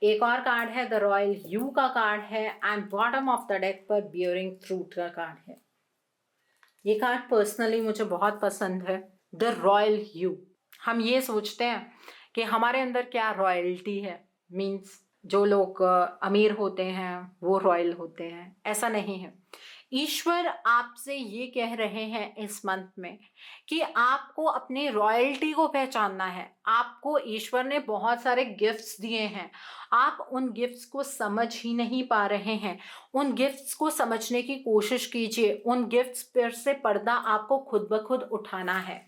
एक और कार्ड है द रॉयल यू का कार्ड है and bottom of the deck पर बियरिंग फ्रूट का कार्ड है। ये कार्ड पर्सनली मुझे बहुत पसंद है, द रॉयल यू। हम ये सोचते हैं कि हमारे अंदर क्या रॉयल्टी है, मीन्स जो लोग अमीर होते हैं वो रॉयल होते हैं, ऐसा नहीं है। ईश्वर आपसे ये कह रहे हैं इस मंथ में कि आपको अपनी रॉयल्टी को पहचानना है। आपको ईश्वर ने बहुत सारे गिफ्ट्स दिए हैं, आप उन गिफ्ट्स को समझ ही नहीं पा रहे हैं। उन गिफ्ट्स को समझने की कोशिश कीजिए, उन गिफ्ट्स पर से पर्दा आपको खुद ब खुद उठाना है।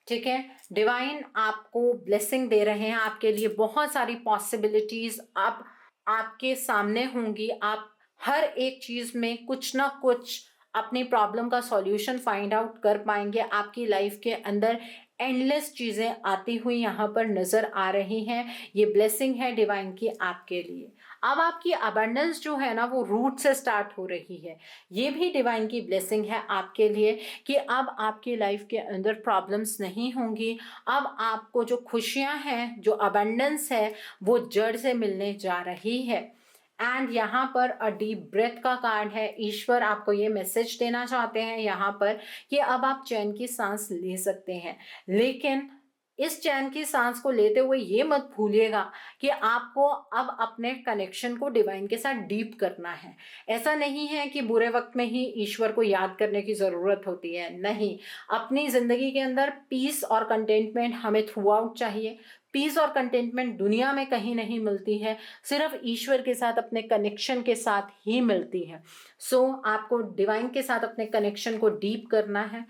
ठीक है, डिवाइन आपको ब्लेसिंग दे रहे हैं, आपके लिए बहुत सारी पॉसिबिलिटीज अब आपके सामने होंगी। आप हर एक चीज़ में कुछ ना कुछ अपनी प्रॉब्लम का सॉल्यूशन फाइंड आउट कर पाएंगे। आपकी लाइफ के अंदर एंडलेस चीज़ें आती हुई यहाँ पर नज़र आ रही हैं। ये ब्लेसिंग है डिवाइन की आपके लिए। अब आपकी अबंडेंस जो है ना वो रूट से स्टार्ट हो रही है। ये भी डिवाइन की ब्लेसिंग है आपके लिए कि अब आपकी लाइफ के अंदर प्रॉब्लम्स नहीं होंगी। अब आपको जो खुशियाँ हैं, जो अबंडेंस है वो जड़ से मिलने जा रही है। एंड यहाँ पर अ डीप ब्रेथ का कार्ड है। ईश्वर आपको ये मैसेज देना चाहते हैं यहाँ पर कि अब आप चैन की सांस ले सकते हैं, लेकिन इस चैन की सांस को लेते हुए ये मत भूलिएगा कि आपको अब अपने कनेक्शन को डिवाइन के साथ डीप करना है। ऐसा नहीं है कि बुरे वक्त में ही ईश्वर को याद करने की ज़रूरत होती है, नहीं। अपनी ज़िंदगी के अंदर पीस और कंटेंटमेंट हमें थ्रू आउट चाहिए। पीस और कंटेंटमेंट दुनिया में कहीं नहीं मिलती है, सिर्फ ईश्वर के साथ अपने कनेक्शन के साथ ही मिलती है। आपको डिवाइन के साथ अपने कनेक्शन को डीप करना है।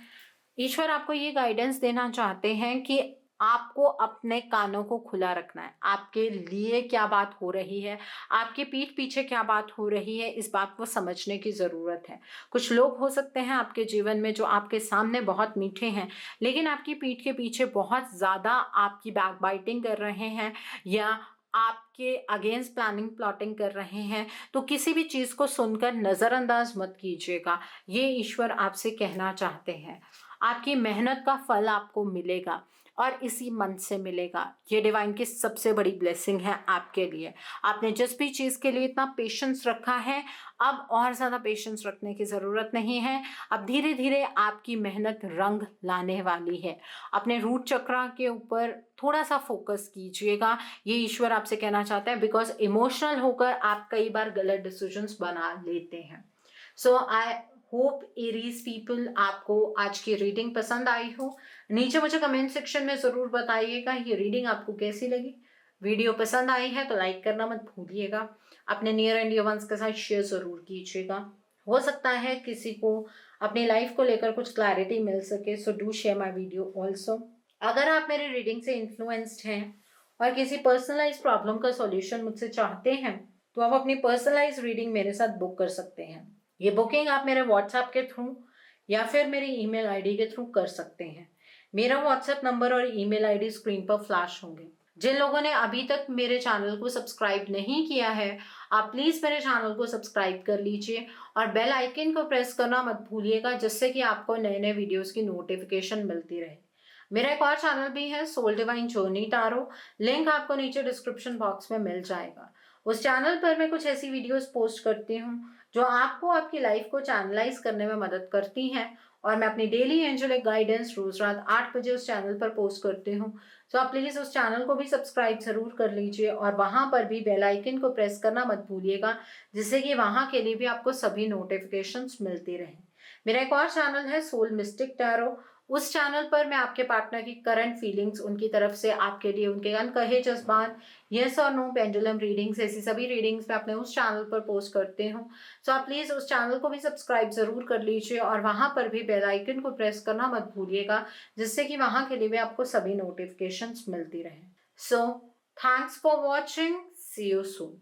ईश्वर आपको ये गाइडेंस देना चाहते हैं कि आपको अपने कानों को खुला रखना है। आपके लिए क्या बात हो रही है, आपकी पीठ पीछे क्या बात हो रही है, इस बात को समझने की ज़रूरत है। कुछ लोग हो सकते हैं आपके जीवन में जो आपके सामने बहुत मीठे हैं, लेकिन आपकी पीठ के पीछे बहुत ज़्यादा आपकी बैकबाइटिंग कर रहे हैं या आपके अगेंस्ट प्लानिंग प्लॉटिंग कर रहे हैं। तो किसी भी चीज़ को सुनकर नज़रअंदाज मत कीजिएगा। ये ईश्वर आपसे कहना चाहते हैं। आपकी मेहनत का फल आपको मिलेगा और इसी मंथ से मिलेगा। ये डिवाइन की सबसे बड़ी ब्लेसिंग है आपके लिए। आपने जिस भी चीज़ के लिए इतना पेशेंस रखा है, अब और ज़्यादा पेशेंस रखने की ज़रूरत नहीं है। अब धीरे धीरे आपकी मेहनत रंग लाने वाली है। अपने रूट चक्रा के ऊपर थोड़ा सा फोकस कीजिएगा। ये ईश्वर आपसे कहना चाहता है, बिकॉज इमोशनल होकर आप कई बार गलत डिसीजंस बना लेते हैं। सो आई होप एरीज पीपल आपको आज की रीडिंग पसंद आई हो। नीचे मुझे कमेंट सेक्शन में ज़रूर बताइएगा ये रीडिंग आपको कैसी लगी। वीडियो पसंद आई है तो लाइक करना मत भूलिएगा। अपने नियर एंड डियर वंस के साथ शेयर ज़रूर कीजिएगा। हो सकता है किसी को अपनी लाइफ को लेकर कुछ क्लैरिटी मिल सके, so do share my video also. अगर आप मेरे रीडिंग से इन्फ्लुएंस्ड हैं और किसी पर्सनलाइज प्रॉब्लम का सॉल्यूशन मुझसे चाहते हैं, तो आप अपनी पर्सनलाइज रीडिंग मेरे साथ बुक कर सकते हैं। ये बुकिंग आप मेरे व्हाट्सएप के थ्रू या फिर मेरी ईमेल आईडी के थ्रू कर सकते हैं। मेरा व्हाट्सएप नंबर और ईमेल आईडी स्क्रीन पर फ्लैश होंगे। जिन लोगों ने अभी तक मेरे चैनल को सब्सक्राइब नहीं किया है, आप प्लीज़ मेरे चैनल को सब्सक्राइब कर लीजिए और बेल आइकन को प्रेस करना मत भूलिएगा, जिससे कि आपको नए नए वीडियोस की नोटिफिकेशन मिलती रहे। मेरा एक और चैनल भी है, Soul Divine Journey Tarot. Link आपको नीचे डिस्क्रिप्शन बॉक्स में मिल जाएगा। उस चैनल पर मैं कुछ ऐसी वीडियोस पोस्ट करती हूँ जो आपको आपकी लाइफ को चैनलाइज करने में मदद करती हैं, और मैं अपनी डेली एंजेलिक गाइडेंस रोज रात 8 बजे उस चैनल पर पोस्ट करती हूँ। तो आप प्लीज़ उस चैनल को भी सब्सक्राइब ज़रूर कर लीजिए और वहाँ पर भी बेल आइकन को प्रेस करना मत भूलिएगा, जिससे कि वहाँ के लिए भी आपको सभी नोटिफिकेशंस मिलती रहें। मेरा एक और चैनल है सोल मिस्टिक टैरो। उस चैनल पर मैं आपके पार्टनर की करंट फीलिंग्स, उनकी तरफ से आपके लिए उनके अनकहे जज्बात, यस और नो, पेंडुलम रीडिंग्स, ऐसी सभी रीडिंग्स मैं अपने उस चैनल पर पोस्ट करती हूँ। सो आप प्लीज़ उस चैनल को भी सब्सक्राइब ज़रूर कर लीजिए और वहाँ पर भी बेल आइकन को प्रेस करना मत भूलिएगा, जिससे कि वहाँ के लिए भी आपको सभी नोटिफिकेशंस मिलती रहें। So thanks for watching, see you soon.